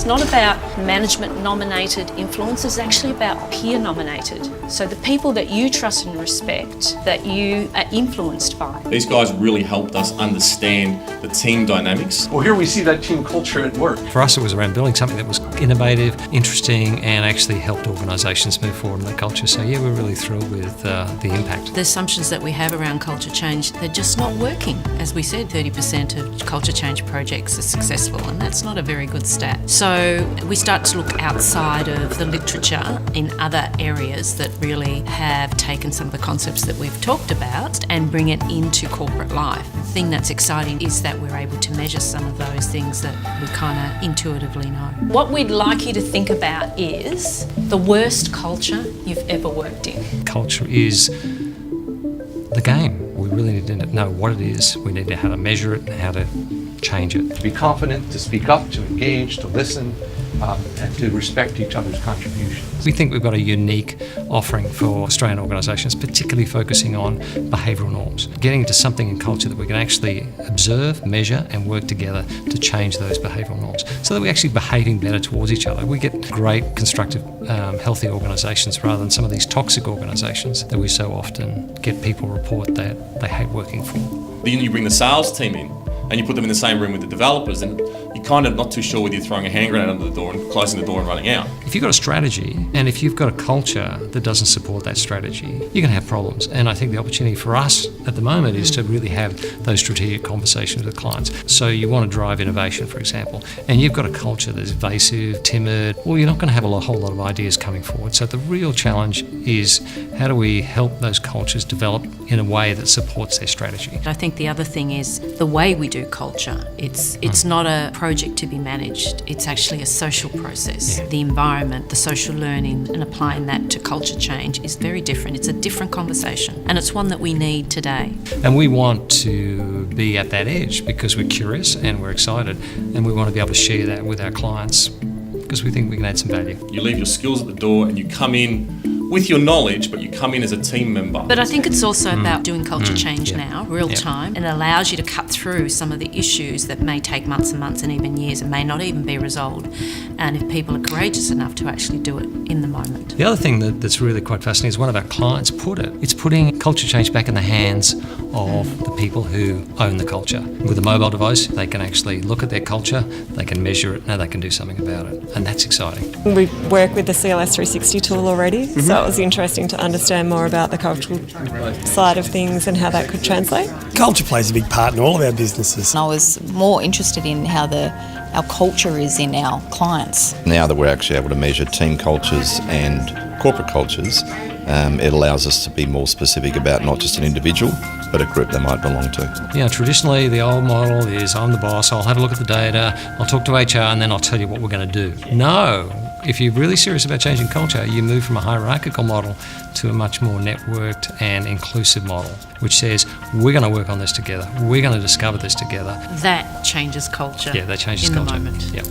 not about management-nominated influence, it's actually about peer-nominated. So the people that you trust and respect, that you are influenced by. These guys really helped us understand the team dynamics. Well, here we see that team culture at work. For us, it was around building something that was innovative, interesting, and actually helped organisations move forward in their culture. So yeah, we're really thrilled with the impact. The assumptions that we have around culture change, they're just not working. As we said, 30% of culture change projects are successful, and that's not a very good stat. So we start to look outside of the literature in other areas that really have taken some of the concepts that we've talked about and bring it into corporate life. The thing that's exciting is that we're able to measure some of those things that we kind of intuitively know. What we'd like you to think about is the worst culture you've ever worked in. Culture is the game. We really need to know what it is. We need to know how to measure it and how to change it. To be confident, to speak up, to engage, to listen, and to respect each other's contributions. We think we've got a unique offering for Australian organisations, particularly focusing on behavioural norms, getting to something in culture that we can actually observe, measure and work together to change those behavioural norms so that we're actually behaving better towards each other. We get great, constructive, healthy organisations rather than some of these toxic organisations that we so often get people report that they hate working for. Then you bring the sales team in and you put them in the same room with the developers, and you're kind of not too sure whether you're throwing a hand grenade under the door and closing the door and running out. If you've got a strategy and if you've got a culture that doesn't support that strategy, you're going to have problems. And I think the opportunity for us at the moment is to really have those strategic conversations with clients. So you want to drive innovation, for example, and you've got a culture that's evasive, timid, well, you're not going to have a whole lot of ideas coming forward. So the real challenge is how do we help those cultures develop in a way that supports their strategy? I think the other thing is the way we do culture. It's not a project to be managed. It's actually a social process. Yeah. The environment, the social learning, and applying that to culture change is very different. It's a different conversation, and it's one that we need today. And we want to be at that edge because we're curious and we're excited, and we want to be able to share that with our clients because we think we can add some value. You leave your skills at the door and you come in with your knowledge, but you come in as a team member. But I think it's also about doing culture change Yeah. now, real time, and it allows you to cut through some of the issues that may take months and months and even years and may not even be resolved. And if people are courageous enough to actually do it in the moment. The other thing that's really quite fascinating is one of our clients put it. It's putting culture change back in the hands of the people who own the culture. With a mobile device, they can actually look at their culture, they can measure it, now they can do something about it. And that's exciting. We work with the CLS 360 tool already, so it was interesting to understand more about the cultural side of things and how that could translate. Culture plays a big part in all of our businesses. I was more interested in how our culture is in our clients. Now that we're actually able to measure team cultures and corporate cultures, it allows us to be more specific about not just an individual, but a group they might belong to. You know, traditionally the old model is I'm the boss, I'll have a look at the data, I'll talk to HR and then I'll tell you what we're going to do. No, if you're really serious about changing culture, you move from a hierarchical model to a much more networked and inclusive model, which says we're going to work on this together, we're going to discover this together. That changes culture. Yeah, that changes in culture. the moment. Yeah.